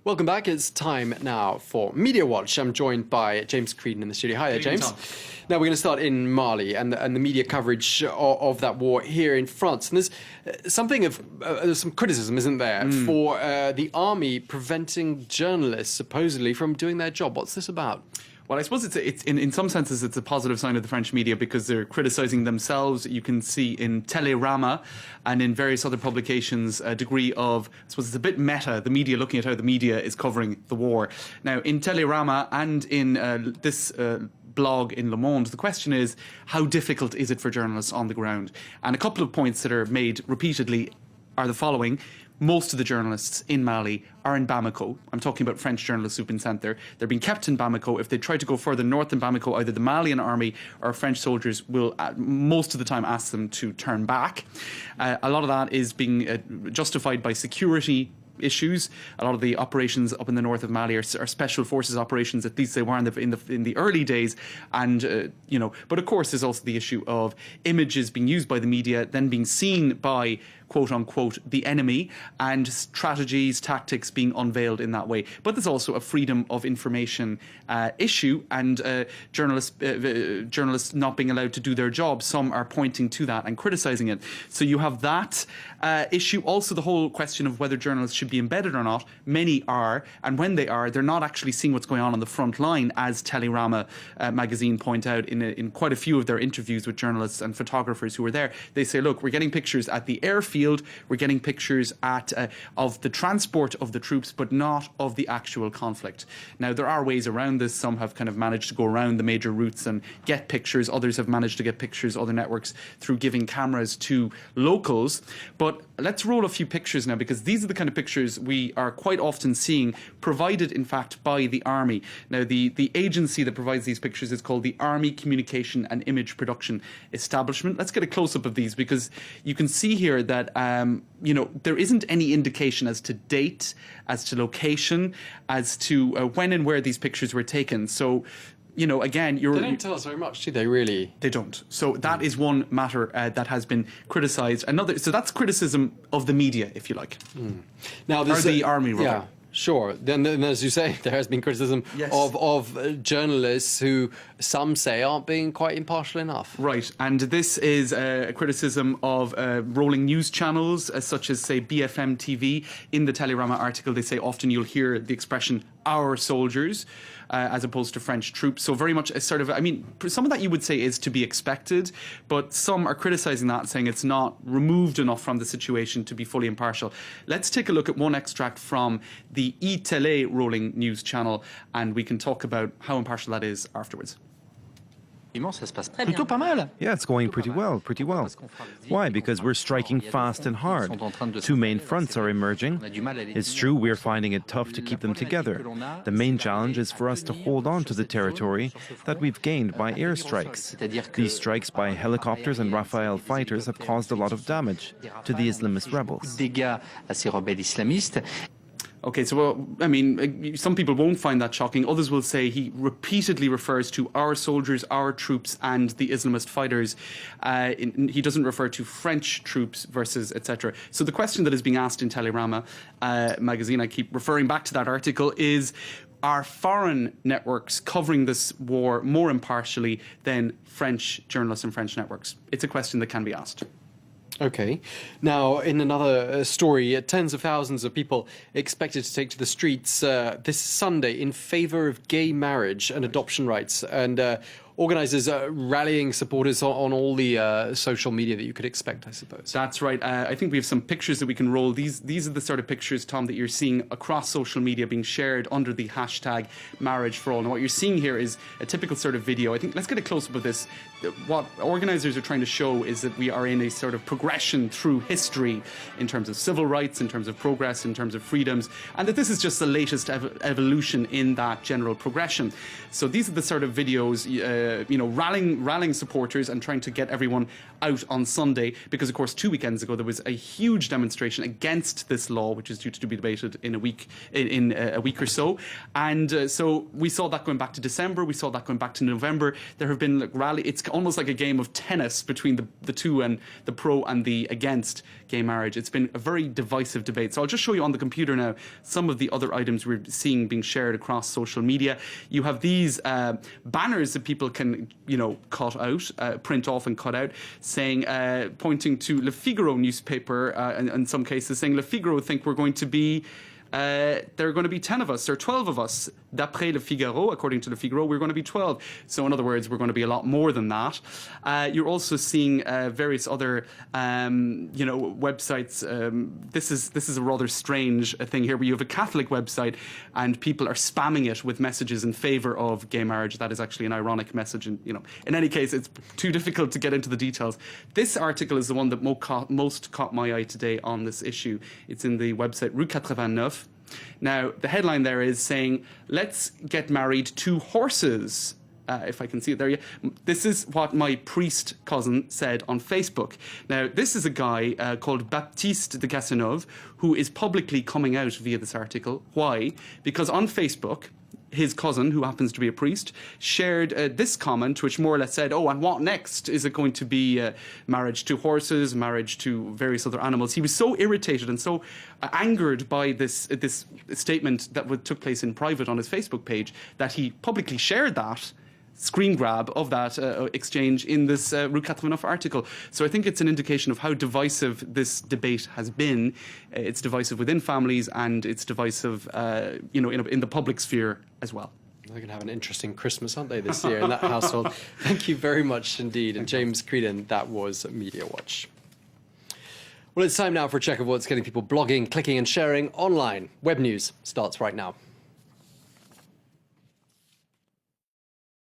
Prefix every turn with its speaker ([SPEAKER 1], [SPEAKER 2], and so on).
[SPEAKER 1] Welcome back. It's time now for Media Watch. I'm joined by James Creedon in the studio. Hi there, James. Now, we're going to start in Mali and the media coverage of that war here in France. And there's something of there's some criticism, isn't there, for the army preventing journalists supposedly from doing their job. What's this about?
[SPEAKER 2] Well, I suppose it's in some senses it's a positive sign of the French media because they're criticising themselves. You can see in Télérama and in various other publications a degree of, I suppose it's a bit meta, the media looking at how the media is covering the war. Now, in Télérama and in this blog in Le Monde, the question is, how difficult is it for journalists on the ground? And a couple of points that are made repeatedly are the following. Most of the journalists in Mali are in Bamako. I'm talking about French journalists who've been sent there. They're being kept in Bamako. If they try to go further north in Bamako, either the Malian army or French soldiers will most of the time ask them to turn back. A lot of that is being justified by security issues. A lot of the operations up in the north of Mali are special forces operations. At least they were in the early days, and But of course, there's also the issue of images being used by the media, then being seen by quote unquote the enemy, and strategies, tactics being unveiled in that way. But there's also a freedom of information issue, and journalists not being allowed to do their job. Some are pointing to that and criticising it. So you have that issue. Also, the whole question of whether journalists should be embedded or not. Many are, and when they are, they're not actually seeing what's going on the front line, as Télérama magazine point out in quite a few of their interviews with journalists and photographers who were there. They say, look, we're getting pictures at the airfield, we're getting pictures of the transport of the troops, but not of the actual conflict. Now, there are ways around this. Some have kind of managed to go around the major routes and get pictures. Others have managed to get pictures, other networks, through giving cameras to locals. But let's roll a few pictures now, because these are the kind of pictures we are quite often seeing, provided, in fact, by the Army. Now, the agency that provides these pictures is called the Army Communication and Image Production Establishment. Let's get a close-up of these, because you can see here that there isn't any indication as to date, as to location, as to when and where these pictures were taken. So, again,
[SPEAKER 1] they don't tell us very much, do they, really?
[SPEAKER 2] They don't. So that is one matter that has been criticised. So that's criticism of the media, if you like.
[SPEAKER 1] Now,
[SPEAKER 2] or the army, rather.
[SPEAKER 1] Yeah. Sure. Then, as you say, there has been criticism of journalists who some say aren't being quite impartial enough.
[SPEAKER 2] Right. And this is a criticism of rolling news channels, such as, say, BFM TV. In the Télérama article, they say often you'll hear the expression "our soldiers," as opposed to French troops. So very much a sort of, some of that you would say is to be expected, but some are criticising that, saying it's not removed enough from the situation to be fully impartial. Let's take a look at one extract from the E-Télé rolling news channel, and we can talk about how impartial that is afterwards.
[SPEAKER 3] Yeah, it's going pretty well. Why? Because we're striking fast and hard. Two main fronts are emerging. It's true we're finding it tough to keep them together. The main challenge is for us to hold on to the territory that we've gained by airstrikes. These strikes by helicopters and Rafale fighters have caused a lot of damage to the Islamist rebels.
[SPEAKER 2] Okay, so, some people won't find that shocking. Others will say he repeatedly refers to our soldiers, our troops, and the Islamist fighters. He doesn't refer to French troops versus etc. So the question that is being asked in Télérama magazine, I keep referring back to that article, is, are foreign networks covering this war more impartially than French journalists and French networks? It's a question that can be asked.
[SPEAKER 1] Okay. Now, in another story, tens of thousands of people expected to take to the streets this Sunday in favour of gay marriage and adoption rights. And organisers are rallying supporters on all the social media that you could expect, I suppose.
[SPEAKER 2] That's right. I think we have some pictures that we can roll. These are the sort of pictures, Tom, that you're seeing across social media being shared under the hashtag Marriage for All. And what you're seeing here is a typical sort of video. I think let's get a close-up of this. What organisers are trying to show is that we are in a sort of progression through history in terms of civil rights, in terms of progress, in terms of freedoms, and that this is just the latest evolution in that general progression. So these are the sort of videos rallying supporters and trying to get everyone out on Sunday, because of course 2 weekends ago there was a huge demonstration against this law, which is due to be debated in a week or so. And so we saw that going back to December, we saw that going back to November. There have been it's almost like a game of tennis between the two, and the pro and the against gay marriage. It's been a very divisive debate. So I'll just show you on the computer now some of the other items we're seeing being shared across social media. You have these banners that people can, cut out, print off and cut out, saying, pointing to Le Figaro newspaper, and in some cases saying Le Figaro think we're going to be there are going to be 10 of us, or 12 of us. D'après Le Figaro, according to Le Figaro, we're going to be 12. So in other words, we're going to be a lot more than that. You're also seeing various other, websites. This is a rather strange thing here, where you have a Catholic website and people are spamming it with messages in favour of gay marriage. That is actually an ironic message. And, in any case, it's too difficult to get into the details. This article is the one that most caught my eye today on this issue. It's in the website Rue 89. Now, the headline there is saying, let's get married to horses. If I can see it there. Yeah. This is what my priest cousin said on Facebook. Now, this is a guy called Baptiste de Cazeneuve, who is publicly coming out via this article. Why? Because on Facebook, his cousin, who happens to be a priest, shared this comment, which more or less said, and what next? Is it going to be marriage to horses, marriage to various other animals? He was so irritated and so angered by this statement that took place in private on his Facebook page that he publicly shared that screen grab of that exchange in this Rue 89 article. So I think it's an indication of how divisive this debate has been. It's divisive within families, and it's divisive, in the public sphere as well.
[SPEAKER 1] They're going to have an interesting Christmas, aren't they, this year in that household? Thank you very much indeed. And James Creedon, that was Media Watch. Well, it's time now for a check of what's getting people blogging, clicking and sharing online. Web news starts right now.